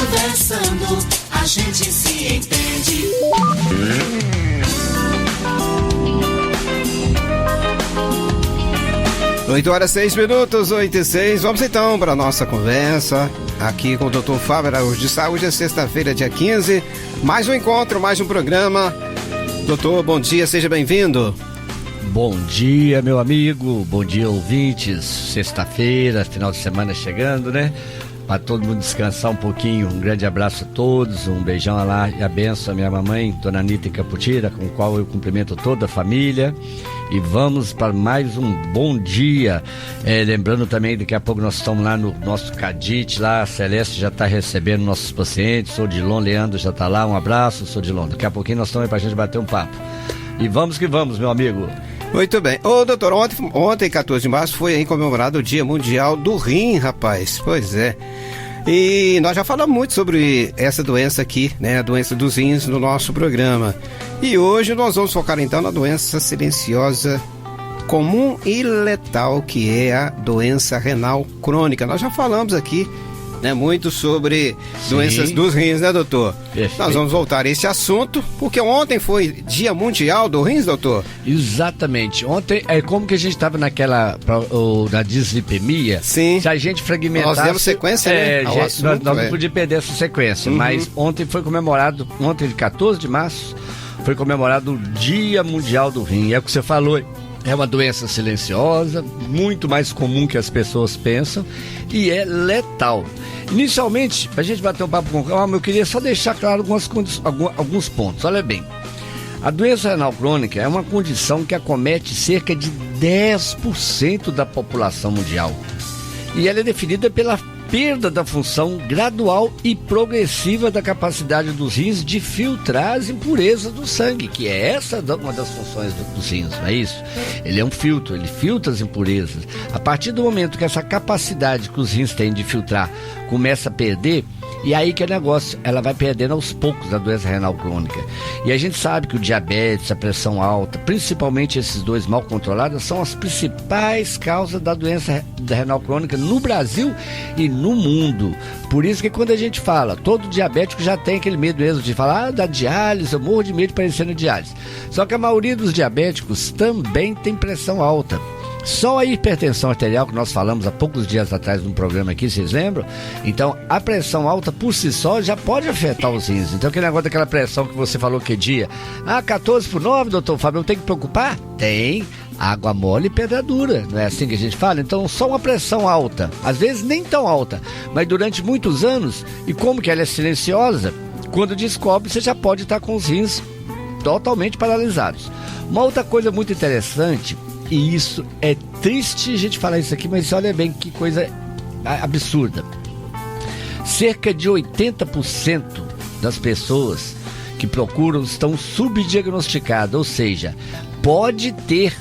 Conversando, a gente se entende. 8h06, 8h06. Vamos então para a nossa conversa aqui com o Dr. Fábio Araújo de Saúde. É sexta-feira, dia 15. Mais um encontro, mais um programa. Doutor, bom dia, seja bem-vindo. Bom dia, meu amigo. Bom dia, ouvintes. Sexta-feira, final de semana chegando, né? Para todo mundo descansar um pouquinho. Um grande abraço a todos, um beijão lá e a benção à minha mamãe, Dona Anitta Caputira, com o qual eu cumprimento toda a família. E vamos para mais um bom dia. Lembrando também, daqui a pouco nós estamos lá no nosso Cadite, lá a Celeste já está recebendo nossos pacientes, sou Dilon, Leandro já está lá, um abraço, sou Dilon. Daqui a pouquinho nós estamos aí para a gente bater um papo. E vamos que vamos, meu amigo. Muito bem. Ô, doutor, ontem, 14 de março, foi aí comemorado o Dia Mundial do Rim, rapaz. Pois é. E nós já falamos muito sobre essa doença aqui, né? A doença dos rins no nosso programa. E hoje nós vamos focar então na doença silenciosa comum e letal, que é a doença renal crônica. Nós já falamos aqui, né, muito sobre doenças dos rins, né, doutor? Perfeito. Nós vamos voltar a esse assunto, porque ontem foi Dia Mundial do Rins, doutor? Exatamente. Ontem, como que a gente estava na dislipemia, sim, se a gente fragmentasse... Nós demos sequência, né? Nós não podíamos perder essa sequência, mas ontem foi comemorado, ontem, 14 de março, foi comemorado o Dia Mundial do Rim. É o que você falou, é uma doença silenciosa, muito mais comum que as pessoas pensam e é letal. Inicialmente, para a gente bater um papo com calma, eu queria só deixar claro alguns pontos. Olha bem, a doença renal crônica é uma condição que acomete cerca de 10% da população mundial. E ela é definida pela perda da função gradual e progressiva da capacidade dos rins de filtrar as impurezas do sangue, que é essa uma das funções dos rins, não é isso? Ele é um filtro, ele filtra as impurezas. A partir do momento que essa capacidade que os rins têm de filtrar começa a perder, e aí que é negócio, ela vai perdendo aos poucos a doença renal crônica. E a gente sabe que o diabetes, a pressão alta, principalmente esses dois mal controlados, são as principais causas da doença renal crônica no Brasil e no mundo. Por isso que quando a gente fala, todo diabético já tem aquele medo mesmo de falar, da diálise, eu morro de medo de parecer na diálise. Só que a maioria dos diabéticos também tem pressão alta. Só a hipertensão arterial, que nós falamos há poucos dias atrás num programa aqui, vocês lembram? Então, a pressão alta por si só já pode afetar os rins. Então, aquele negócio daquela pressão que você falou que dia, 14/9, doutor Fábio, tem que preocupar? Tem. Água mole e pedra dura, não é assim que a gente fala? Então, só uma pressão alta, às vezes nem tão alta, mas durante muitos anos, e como que ela é silenciosa, quando descobre, você já pode estar com os rins totalmente paralisados. Uma outra coisa muito interessante, e isso é triste a gente falar isso aqui, mas olha bem que coisa absurda. Cerca de 80% das pessoas que procuram estão subdiagnosticadas, ou seja, pode ter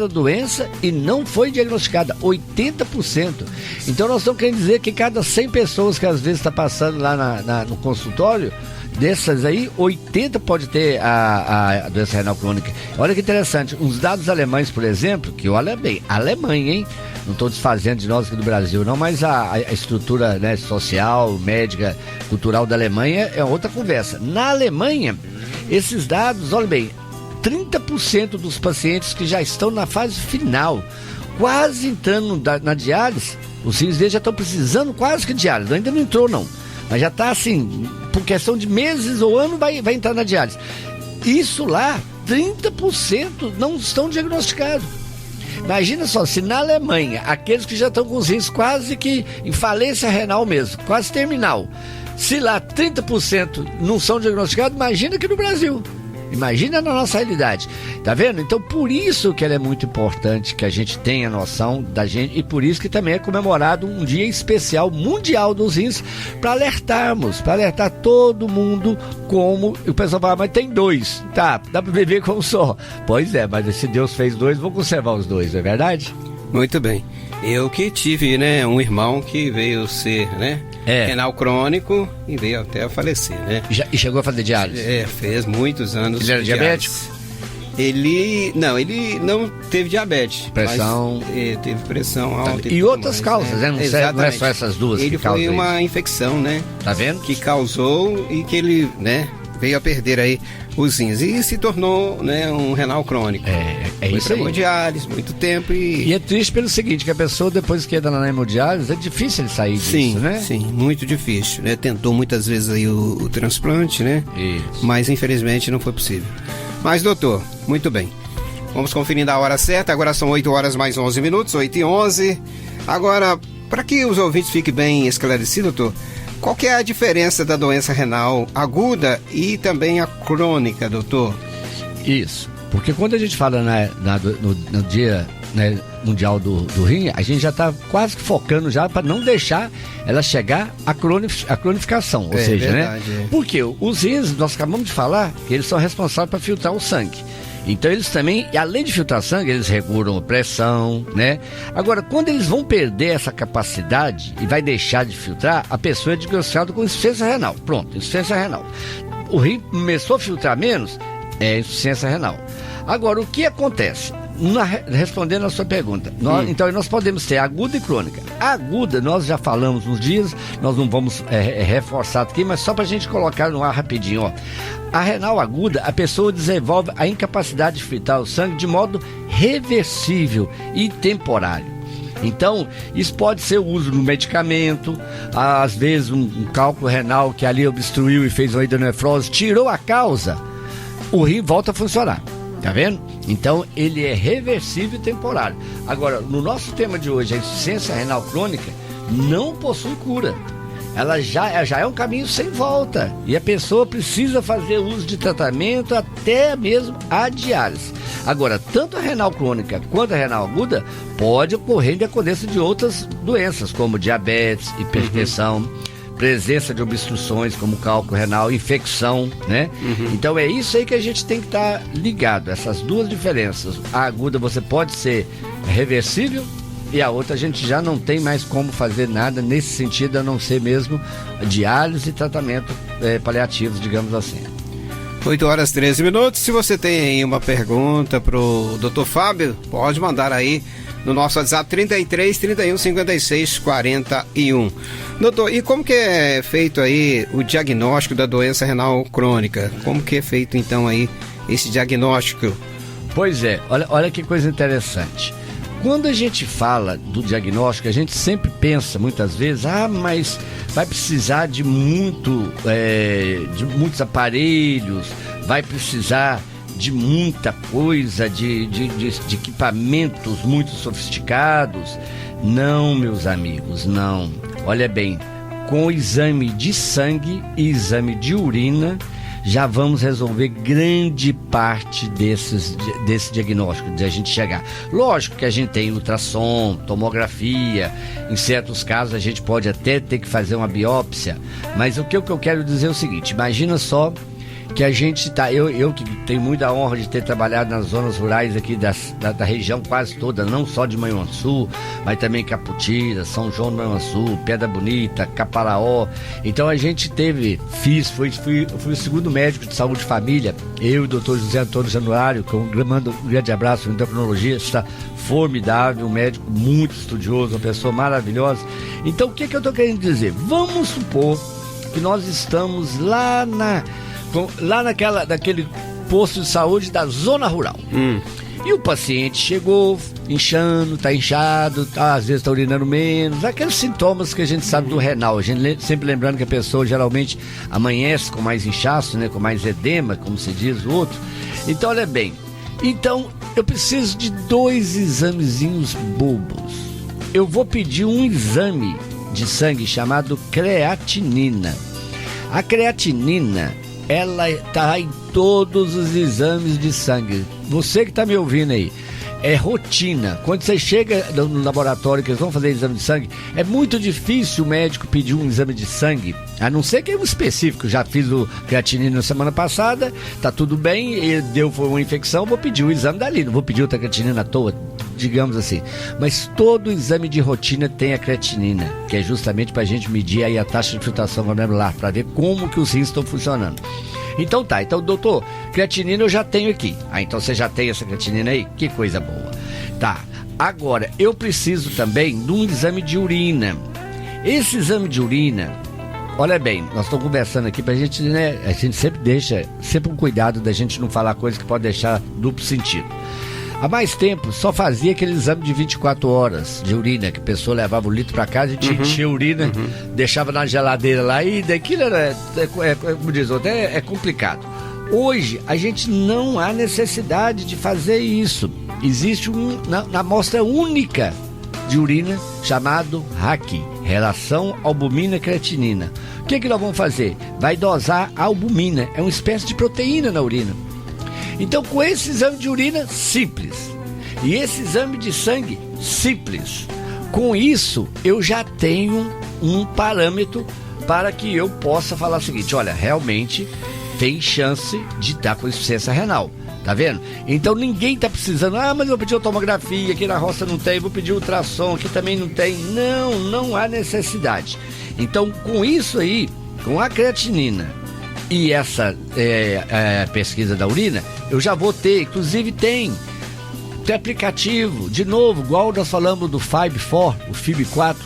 a doença e não foi diagnosticada, 80%. Então nós estamos querendo dizer que cada 100 pessoas que às vezes está passando lá no consultório, dessas aí, 80 pode ter a doença renal crônica. Olha que interessante, uns dados alemães, por exemplo, que olha bem, Alemanha, hein? Não estou desfazendo de nós aqui do Brasil, não, mas a estrutura, né, social, médica, cultural da Alemanha é outra conversa. Na Alemanha, esses dados, olha bem, 30% dos pacientes que já estão na fase final, quase entrando na diálise, os rins deles já estão precisando quase que de diálise, ainda não entrou não, mas já está assim, por questão de meses ou ano vai entrar na diálise. Isso lá, 30% não estão diagnosticados. Imagina só, se na Alemanha, aqueles que já estão com os rins quase que em falência renal mesmo, quase terminal, se lá 30% não são diagnosticados, imagina aqui no Brasil. Imagina na nossa realidade, tá vendo? Então por isso que ela é muito importante que a gente tenha noção da gente, e por isso que também é comemorado um dia especial mundial dos rins, para alertar todo mundo. Como o pessoal fala, mas tem dois, tá, dá para beber com um só. Pois é, mas se Deus fez dois, vou conservar os dois, não é verdade? Muito bem. Eu que tive, né, um irmão que veio ser, né, renal crônico e veio até a falecer, né? E chegou a fazer diálise? Fez muitos anos. Ele era diabético? Ele não teve diabetes. Pressão. Mas, teve pressão alta. E outras causas, né? Não é só essas duas ele que causam. Ele foi uma infecção, né? Tá vendo? Que causou e que ele, né, veio a perder aí os rins e se tornou, né, um renal crônico. É isso aí. Hemodiálise, muito tempo e é triste pelo seguinte, que a pessoa depois que entra na hemodiálise, é difícil ele sair disso, né? Sim, muito difícil, né? Tentou muitas vezes aí o transplante, né? Isso. Mas infelizmente não foi possível. Mas doutor, muito bem. Vamos conferindo a hora certa, agora são 8 horas mais 11 minutos, 8h11. Agora, para que os ouvintes fiquem bem esclarecidos, doutor, qual que é a diferença da doença renal aguda e também a crônica, doutor? Isso, porque quando a gente fala no dia, né, mundial do rim, a gente já está quase que focando já para não deixar ela chegar à cronificação, ou seja, verdade, né? Porque os rins, nós acabamos de falar, que eles são responsáveis para filtrar o sangue. Então eles também, além de filtrar sangue, eles regulam a pressão, né? Agora, quando eles vão perder essa capacidade e vai deixar de filtrar, a pessoa é diagnosticada com insuficiência renal. Pronto, insuficiência renal. O rim começou a filtrar menos, é insuficiência renal. Agora, o que acontece? Respondendo a sua pergunta, então nós podemos ter aguda e crônica. A aguda, nós já falamos nos dias, nós não vamos reforçar aqui, mas só para a gente colocar no ar rapidinho, ó. A renal aguda, a pessoa desenvolve a incapacidade de filtrar o sangue de modo reversível e temporário. Então, isso pode ser o uso do medicamento, às vezes um cálculo renal que ali obstruiu e fez uma hidronefrose, tirou a causa, o rim volta a funcionar. Tá vendo? Então, ele é reversível e temporário. Agora, no nosso tema de hoje, a insuficiência renal crônica não possui cura. Ela já é um caminho sem volta. E a pessoa precisa fazer uso de tratamento até mesmo a diálise. Agora, tanto a renal crônica quanto a renal aguda pode ocorrer em decorrência de outras doenças, como diabetes, hipertensão, presença de obstruções como cálculo renal, infecção, né? Então é isso aí que a gente tem que estar ligado, essas duas diferenças. A aguda você pode ser reversível e a outra a gente já não tem mais como fazer nada nesse sentido, a não ser mesmo diálise e tratamento paliativos, digamos assim. 8 horas 13 minutos. Se você tem aí uma pergunta pro Dr. Fábio, pode mandar aí no nosso WhatsApp 33 31 56 41. Doutor, e como que é feito aí o diagnóstico da doença renal crônica? Como que é feito então aí esse diagnóstico? Pois é, olha que coisa interessante. Quando a gente fala do diagnóstico, a gente sempre pensa muitas vezes, mas vai precisar de muitos aparelhos, vai precisar de muita coisa, de equipamentos muito sofisticados. Não, meus amigos, não. Olha bem, com o exame de sangue e exame de urina, já vamos resolver grande parte desse diagnóstico, de a gente chegar. Lógico que a gente tem ultrassom, tomografia, em certos casos a gente pode até ter que fazer uma biópsia, mas o que eu quero dizer é o seguinte, imagina só que a gente está, eu que tenho muita honra de ter trabalhado nas zonas rurais aqui da região quase toda, não só de Manhuaçu, mas também Caputira, São João do Manhuaçu, Pedra Bonita, Caparaó. Então a gente fui o segundo médico de saúde de família, eu e o doutor José Antônio Januário, que eu mando um grande abraço, uma endocrinologia, está formidável, um médico muito estudioso, uma pessoa maravilhosa. Então o que eu estou querendo dizer? Vamos supor que nós estamos lá naquele posto de saúde da zona rural. E o paciente chegou inchando, tá inchado, às vezes tá urinando menos, aqueles sintomas que a gente sabe do renal. A gente sempre lembrando que a pessoa geralmente amanhece com mais inchaço, né, com mais edema, como se diz o outro. Então, olha bem, eu preciso de 2 examezinhos bobos. Eu vou pedir um exame de sangue chamado creatinina. A creatinina, ela está em todos os exames de sangue. Você que está me ouvindo aí, é rotina. Quando você chega no laboratório que eles vão fazer exame de sangue, é muito difícil o médico pedir um exame de sangue, a não ser que é um específico. Já fiz o creatinina na semana passada, tá tudo bem, foi uma infecção, vou pedir o exame dali, não vou pedir outra creatinina à toa, digamos assim. Mas todo exame de rotina tem a creatinina, que é justamente para a gente medir aí a taxa de filtração glomerular, para ver como que os rins estão funcionando. Então tá, então doutor, creatinina eu já tenho aqui. Então você já tem essa creatinina aí? Que coisa boa. Tá, agora eu preciso também de um exame de urina. Esse exame de urina, olha bem, nós estamos conversando aqui pra gente, né? A gente sempre deixa, sempre um cuidado da gente não falar coisa que pode deixar duplo sentido. Há mais tempo, só fazia aquele exame de 24 horas de urina, que a pessoa levava o litro para casa e enchia a urina, deixava na geladeira lá, e daquilo era, como diz outro, é complicado. Hoje, a gente não há necessidade de fazer isso. Existe uma amostra única de urina, chamado RAC, Relação Albumina-Creatinina. O que nós vamos fazer? Vai dosar a albumina, é uma espécie de proteína na urina. Então, com esse exame de urina, simples. E esse exame de sangue, simples. Com isso, eu já tenho um parâmetro para que eu possa falar o seguinte: olha, realmente tem chance de estar com insuficiência renal. Tá vendo? Então ninguém tá precisando, mas eu vou pedir tomografia, aqui na roça não tem, vou pedir ultrassom, aqui também não tem. Não há necessidade. Então, com isso aí, com a creatinina e essa pesquisa da urina, eu já vou ter, inclusive tem aplicativo, de novo, igual nós falamos do FIB4, o FIB4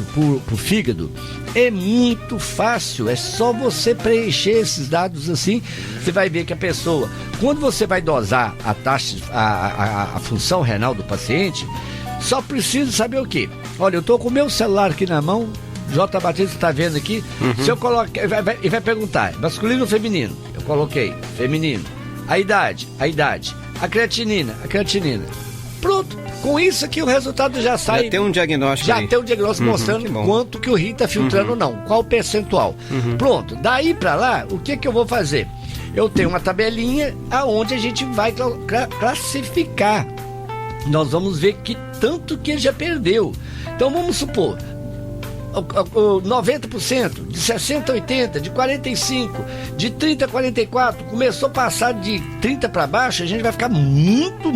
pro fígado. É muito fácil, é só você preencher esses dados assim, você vai ver que a pessoa, quando você vai dosar a taxa, a função renal do paciente, só precisa saber o quê? Olha, eu tô com o meu celular aqui na mão, J. Batista tá vendo aqui, se eu colocar, ele vai perguntar, masculino ou feminino? Eu coloquei, feminino. A idade, a creatinina. Pronto, com isso aqui o resultado já sai. Já tem um diagnóstico. Já tem um diagnóstico mostrando quanto que o rim está filtrando ou não, qual o percentual. Pronto, daí para lá, o que eu vou fazer? Eu tenho uma tabelinha aonde a gente vai classificar. Nós vamos ver que tanto que ele já perdeu. Então vamos supor, 90%, de 60 a 80, de 45, de 30 a 44, começou a passar de 30 para baixo, a gente vai ficar muito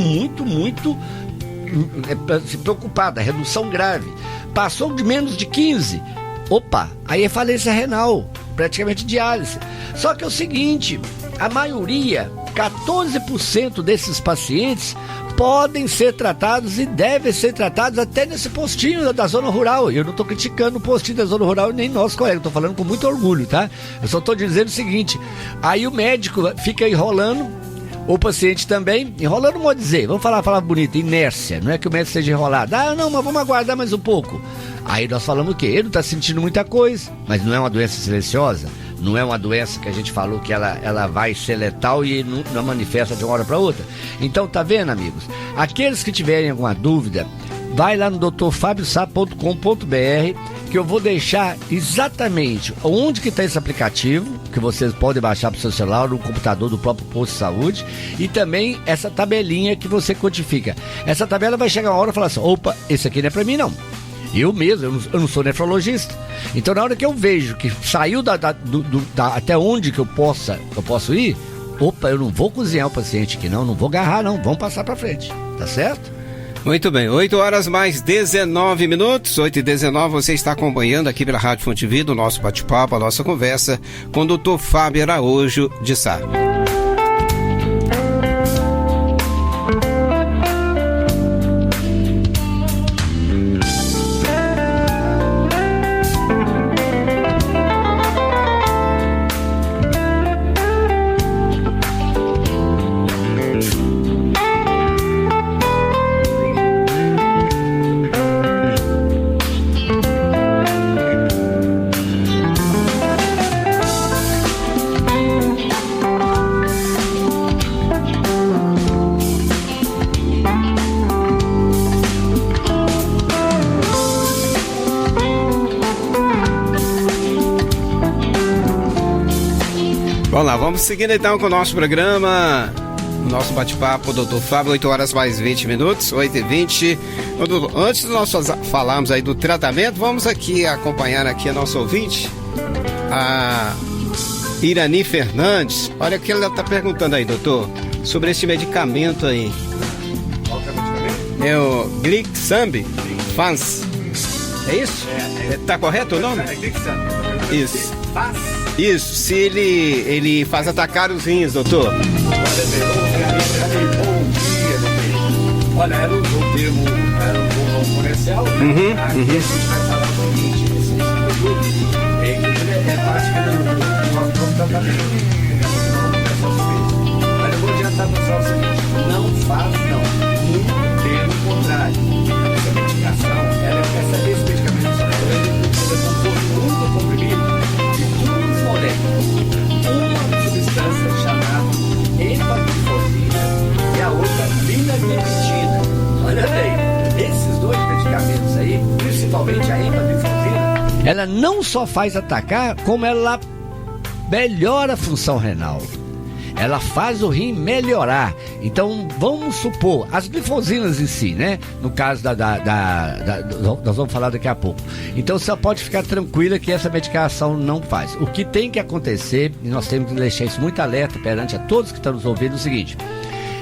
preocupada, redução grave. Passou de menos de 15, opa, aí é falência renal, praticamente diálise. Só que é o seguinte, a maioria, 14% desses pacientes podem ser tratados e devem ser tratados até nesse postinho da zona rural. Eu não estou criticando o postinho da zona rural, nem nós colegas, estou falando com muito orgulho, tá? Eu só estou dizendo o seguinte, aí o médico fica enrolando, o paciente também, enrolando, não vou dizer, vamos falar bonita, inércia, não é que o médico seja enrolado, não, mas vamos aguardar mais um pouco. Aí nós falamos o quê? Ele não está sentindo muita coisa, mas não é uma doença silenciosa, não é uma doença que a gente falou que ela vai ser letal e não manifesta de uma hora para outra. Então, tá vendo, amigos? Aqueles que tiverem alguma dúvida, vai lá no drfabiosá.com.br, que eu vou deixar exatamente onde que está esse aplicativo, que vocês podem baixar para o seu celular, no computador do próprio posto de saúde, e também essa tabelinha que você codifica. Essa tabela vai chegar uma hora e falar assim, opa, esse aqui não é para mim não. Eu mesmo, eu não sou nefrologista. Então, na hora que eu vejo que saiu até onde que eu posso ir, opa, eu não vou cozinhar o paciente aqui não vou agarrar não, vamos passar para frente, tá certo? Muito bem, 8 horas mais 19 minutos, 8h19, você está acompanhando aqui pela Rádio Fonte Vida o nosso bate-papo, a nossa conversa com o Dr. Fábio Araújo de Sá. Vamos lá, vamos seguindo então com o nosso programa, o nosso bate-papo, doutor Fábio, 8 horas mais 20 minutos, 8h20. Antes de nós falarmos aí do tratamento, vamos aqui acompanhar aqui a nossa ouvinte, a Irani Fernandes. Olha o que ela está perguntando aí, doutor, sobre esse medicamento aí. Qual que é o medicamento? É o Glixambi Fans. É isso? Tá correto o nome? É Glixambi. Isso. Isso, se ele faz atacar os rins, doutor. Olha bem, era um termo comercial, né? Aqui a gente vai falar o seguinte, esse produto é prática do nosso tratamento. Mas eu vou adiantar para o pessoal o seguinte, não faz não, muito pelo contrário. Essa medicação, esse medicamento é composto muito comprimido de duas moléculas. Uma substância chamada empaglifosina e a outra linagliptina. Olha bem, esses dois medicamentos aí, principalmente a empaglifosina, ela não só faz atacar, como ela melhora a função renal. Ela faz o rim melhorar. Então, vamos supor, as glifosinas em si, né? No caso nós vamos falar daqui a pouco. Então, você pode ficar tranquila que essa medicação não faz. O que tem que acontecer, e nós temos que deixar isso muito alerta perante a todos que estão nos ouvindo, é o seguinte: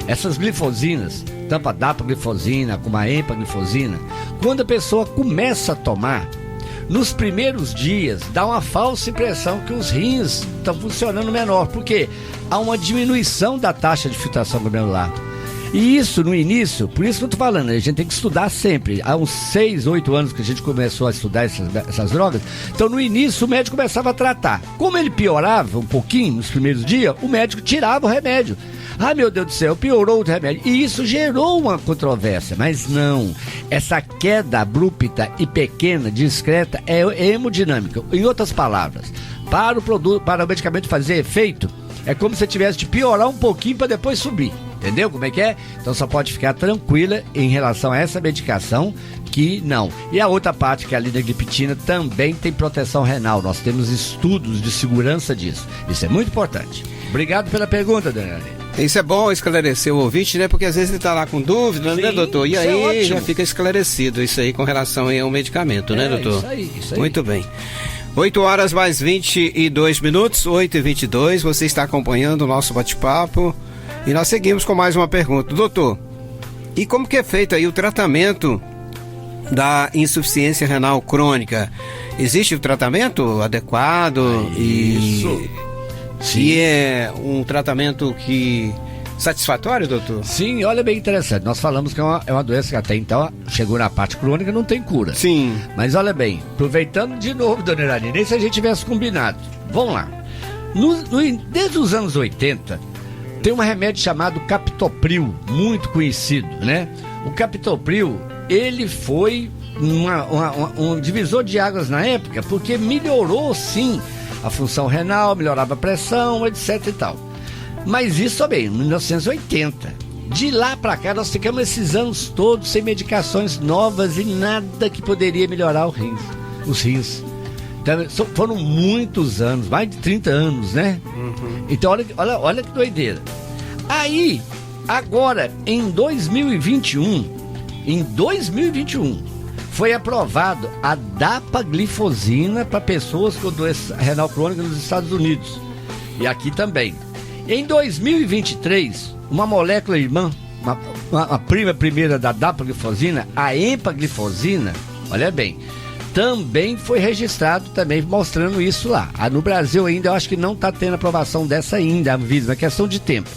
essas glifosinas, tanto a dapaglifosina como a empaglifosina, quando a pessoa começa a tomar, nos primeiros dias dá uma falsa impressão que os rins estão funcionando menor, porque há uma diminuição da taxa de filtração glomerular. E isso no início, por isso que eu estou falando, a gente tem que estudar sempre. Há uns 6, 8 anos que a gente começou a estudar essas drogas. Então no início o médico começava a tratar. Como ele piorava um pouquinho nos primeiros dias, o médico tirava o remédio. Ah, meu Deus do céu, piorou o remédio. E isso gerou uma controvérsia. Mas não, essa queda abrupta e pequena, discreta, é hemodinâmica. Em outras palavras, para o medicamento fazer efeito, é como se você tivesse de piorar um pouquinho para depois subir. Entendeu como é que é? Então só pode ficar tranquila em relação a essa medicação, que não. E a outra parte, que é a linagliptina, também tem proteção renal. Nós temos estudos de segurança disso. Isso é muito importante. Obrigado pela pergunta, Daniela. Isso é bom esclarecer o ouvinte, né? Porque às vezes ele está lá com dúvida, né, doutor? E aí já fica esclarecido isso aí com relação ao medicamento, né, doutor? Isso aí. Muito bem. 8 horas mais 22 minutos, 8h22, você está acompanhando o nosso bate-papo e nós seguimos com mais uma pergunta. Doutor, e como que é feito aí o tratamento da insuficiência renal crônica? Existe o tratamento adequado? Isso. E é um tratamento que satisfatório, doutor? Sim, olha, bem interessante. Nós falamos que é uma doença que até então chegou na parte crônica, não tem cura. Sim. Mas olha bem, aproveitando de novo, dona Irani, nem se a gente tivesse combinado. Vamos lá. Desde os anos 80, tem um remédio chamado Captopril, muito conhecido, né? O Captopril, ele foi um divisor de águas na época, porque melhorou, sim, a função renal, melhorava a pressão, etc e tal. Mas isso também, em 1980. De lá pra cá, nós ficamos esses anos todos sem medicações novas e nada que poderia melhorar os rins. Então, foram muitos anos, mais de 30 anos, né? Uhum. Então, olha que doideira. Aí, agora, em 2021, foi aprovado a dapaglifosina para pessoas com doença renal crônica nos Estados Unidos. E aqui também. Em 2023, uma molécula irmã, uma prima primeira da dapaglifosina, a empaglifosina, olha bem, também foi registrado, também mostrando isso lá. No Brasil ainda, eu acho que não está tendo aprovação dessa ainda, a mesma questão de tempo.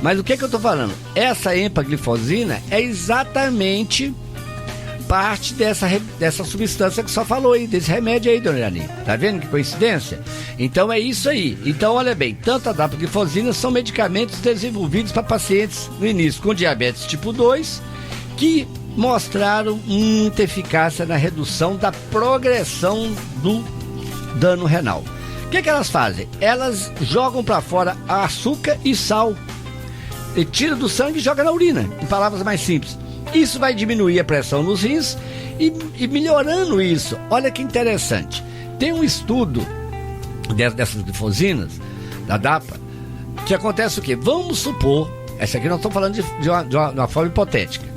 Mas o que eu estou falando? Essa empaglifosina é exatamente parte dessa substância que só falou aí, desse remédio aí, dona Irani. Tá vendo que coincidência? Então é isso aí. Então olha bem, tanto a dapaglifosina são medicamentos desenvolvidos para pacientes no início com diabetes tipo 2, que mostraram muita eficácia na redução da progressão do dano renal. O que elas fazem? Elas jogam para fora açúcar e sal. E tira do sangue e joga na urina, em palavras mais simples. Isso vai diminuir a pressão nos rins e melhorando isso. Olha que interessante. Tem um estudo dessas glifosinas, da DAPA, que acontece o quê? Vamos supor, essa aqui nós estamos falando de uma forma hipotética.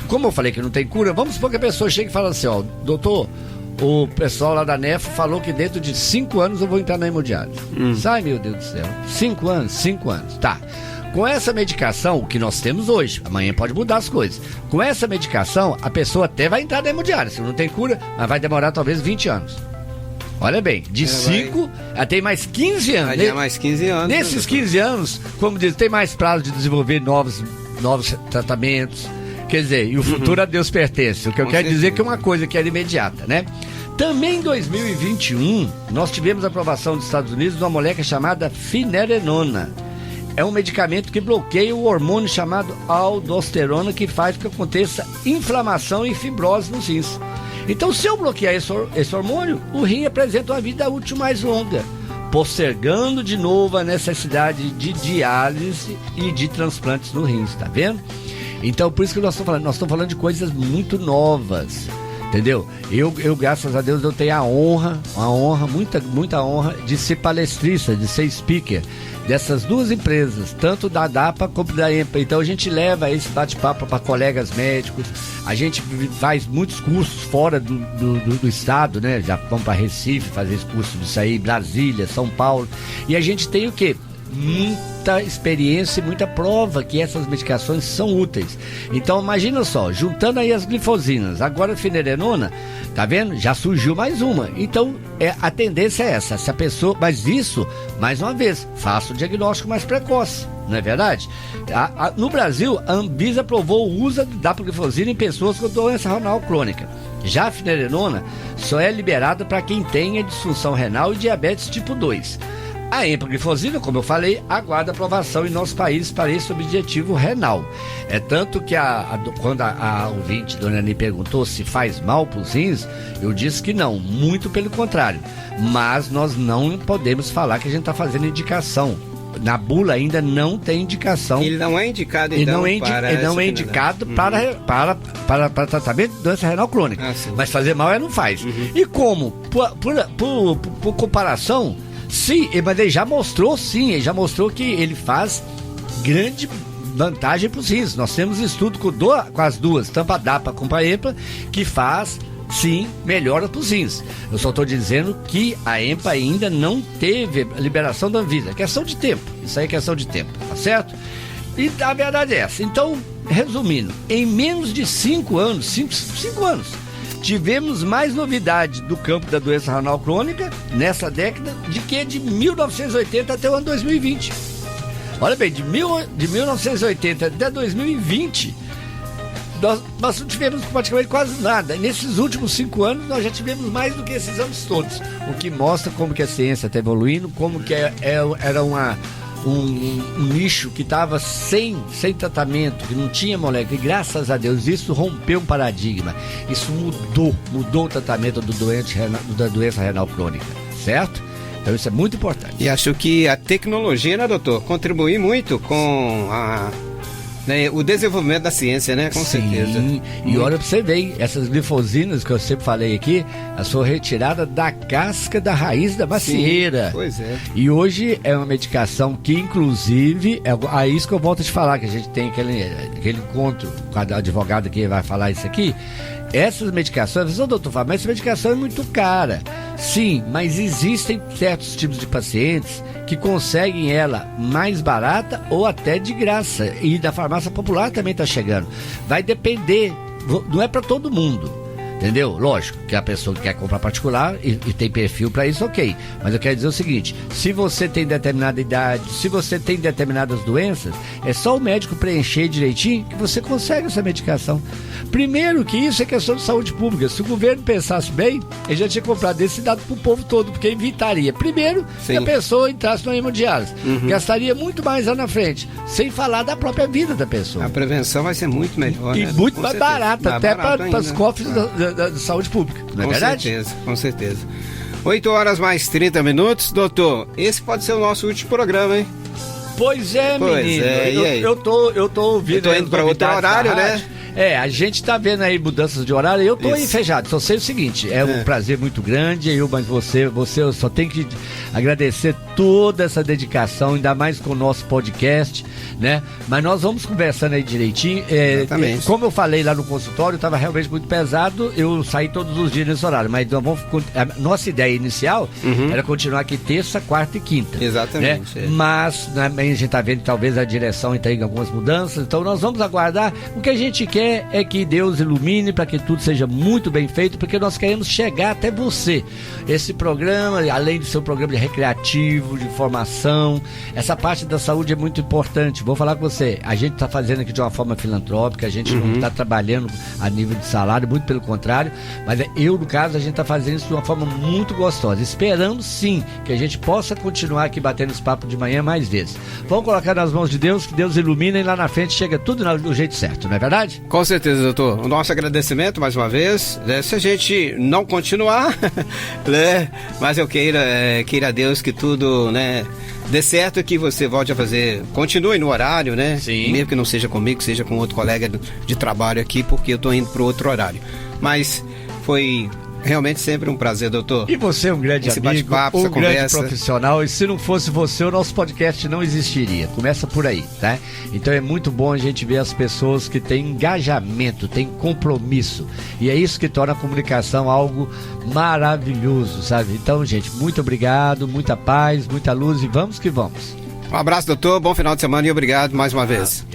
Como eu falei que não tem cura, vamos supor que a pessoa chega e fala assim, ó, doutor, o pessoal lá da Nefo falou que dentro de 5 anos eu vou entrar na hemodiálise. Sai, meu Deus do céu. 5 anos, tá. Com essa medicação, o que nós temos hoje, amanhã pode mudar as coisas. Com essa medicação, a pessoa até vai entrar na hemodiálise, não tem cura, mas vai demorar talvez 20 anos. Olha bem, de 5 até mais 15 anos. Aí é mais 15 anos. Nesses 15 anos, como diz, tem mais prazo de desenvolver novos tratamentos. Quer dizer, e o futuro a Deus pertence. O que eu quero dizer que é uma coisa que era imediata, né? Também em 2021, nós tivemos a aprovação dos Estados Unidos de uma molécula chamada finerenona. É um medicamento que bloqueia o hormônio chamado aldosterona, que faz com que aconteça inflamação e fibrose nos rins. Então, se eu bloquear esse hormônio, o rim apresenta uma vida útil mais longa, postergando de novo a necessidade de diálise e de transplantes no rins, tá vendo? Então, por isso que nós estamos falando de coisas muito novas, entendeu? Eu, graças a Deus, eu tenho a honra, muita honra de ser palestrista, de ser speaker dessas duas empresas, tanto da DAPA como da EMPA. Então a gente leva esse bate-papo para colegas médicos, a gente faz muitos cursos fora do estado, né? Já vamos para Recife fazer esse curso disso aí, Brasília, São Paulo, e a gente tem o quê? Muita experiência e muita prova que essas medicações são úteis. Então imagina só, juntando aí as glifosinas, agora a finerenona, tá vendo? Já surgiu mais uma. Então a tendência é essa, se a pessoa, mas isso, mais uma vez, faça o diagnóstico mais precoce, não é verdade? No Brasil, a Anvisa aprovou o uso da glifosina em pessoas com doença renal crônica. Já a finerenona só é liberada para quem tenha disfunção renal e diabetes tipo 2. A empaglifosina, como eu falei, aguarda aprovação em nosso país para esse objetivo renal. É tanto que quando a ouvinte, dona Ani, perguntou se faz mal para os rins, eu disse que não, muito pelo contrário. Mas nós não podemos falar que a gente está fazendo indicação. Na bula ainda não tem indicação. Ele não é indicado, então, ele não é indicado para tratamento de doença renal crônica. Mas fazer mal não faz. E como? Por comparação, sim, mas ele já mostrou que ele faz grande vantagem para os rins. Nós temos estudo com as duas, tanto a DAPA como a EMPA, que faz, sim, melhora para os rins. Eu só estou dizendo que a EMPA ainda não teve a liberação da Anvisa. Questão de tempo, isso aí é questão de tempo, tá certo? E a verdade é essa. Então, resumindo, em menos de 5 anos, 5 anos, tivemos mais novidade do campo da doença renal crônica nessa década de que de 1980 até o ano 2020. Olha bem, de 1980 até 2020, nós não tivemos praticamente quase nada. Nesses últimos 5 anos, nós já tivemos mais do que esses anos todos. O que mostra como que a ciência está evoluindo, como que era um nicho que estava sem tratamento, que não tinha molécula, e graças a Deus isso rompeu um paradigma, isso mudou o tratamento da doença renal crônica, certo? Então isso é muito importante. E acho que a tecnologia, né, doutor, contribui muito com o desenvolvimento da ciência, né? Com certeza. E olha pra você ver, essas glifosinas que eu sempre falei aqui, a sua retirada da casca da raiz da macieira. Sim, pois é. E hoje é uma medicação que, inclusive, é isso que eu volto a te falar, que a gente tem aquele encontro com a advogada que vai falar isso aqui. Essas medicações, doutor Fábio, mas essa medicação é muito cara. Sim, mas existem certos tipos de pacientes que conseguem ela mais barata ou até de graça. E da farmácia popular também está chegando. Vai depender, não é para todo mundo. Entendeu? Lógico que a pessoa que quer comprar particular e tem perfil para isso, ok. Mas eu quero dizer o seguinte, se você tem determinada idade, se você tem determinadas doenças, é só o médico preencher direitinho que você consegue essa medicação. Primeiro que isso é questão de saúde pública. Se o governo pensasse bem, ele já tinha comprado esse dado pro povo todo, porque evitaria. Primeiro, que a pessoa entrasse no hemodiálise. Gastaria muito mais lá na frente, sem falar da própria vida da pessoa. A prevenção vai ser muito melhor, e né? muito mais barata, até para os cofres da saúde pública, não é verdade? Com certeza. 8h mais 30, doutor. Esse pode ser o nosso último programa, hein? Pois é, menino. E aí? Eu tô ouvindo. Eu tô indo para outro horário, né? A gente tá vendo aí mudanças de horário. Eu tô enfejado. Só sei o seguinte: é um prazer muito grande. Mas você eu só tenho que agradecer toda essa dedicação, ainda mais com o nosso podcast, né? Mas nós vamos conversando aí direitinho. Exatamente. Como eu falei lá no consultório, estava realmente muito pesado, eu saí todos os dias nesse horário, mas nós vamos, a nossa ideia inicial era continuar aqui terça, quarta e quinta. Exatamente. Né? Mas né, a gente está vendo que talvez a direção está em algumas mudanças, então nós vamos aguardar. O que a gente quer é que Deus ilumine para que tudo seja muito bem feito, porque nós queremos chegar até você. Esse programa, além de ser um programa de recreativo, de formação, essa parte da saúde é muito importante. Vou falar com você, a gente está fazendo aqui de uma forma filantrópica, a gente não está trabalhando a nível de salário, muito pelo contrário, mas no caso, a gente está fazendo isso de uma forma muito gostosa, esperando sim que a gente possa continuar aqui batendo esse papo de manhã mais vezes. Vamos colocar nas mãos de Deus, que Deus ilumina e lá na frente chega tudo do jeito certo, não é verdade? Com certeza, doutor. O nosso agradecimento mais uma vez, né? Se a gente não continuar, né? Mas eu queira Deus que tudo, né, dê certo, que você volte a fazer, continue no horário, né? Sim. Mesmo que não seja comigo, seja com outro colega de trabalho aqui, porque eu tô indo para outro horário. Mas foi realmente sempre um prazer, doutor. E você é um grande Esse amigo, bate-papo, um essa grande conversa. profissional, e se não fosse você, o nosso podcast não existiria. Começa por aí, tá? Então é muito bom a gente ver as pessoas que têm engajamento, têm compromisso, e é isso que torna a comunicação algo maravilhoso, sabe? Então, gente, muito obrigado, muita paz, muita luz, e vamos que vamos. Um abraço, doutor, bom final de semana e obrigado mais uma vez.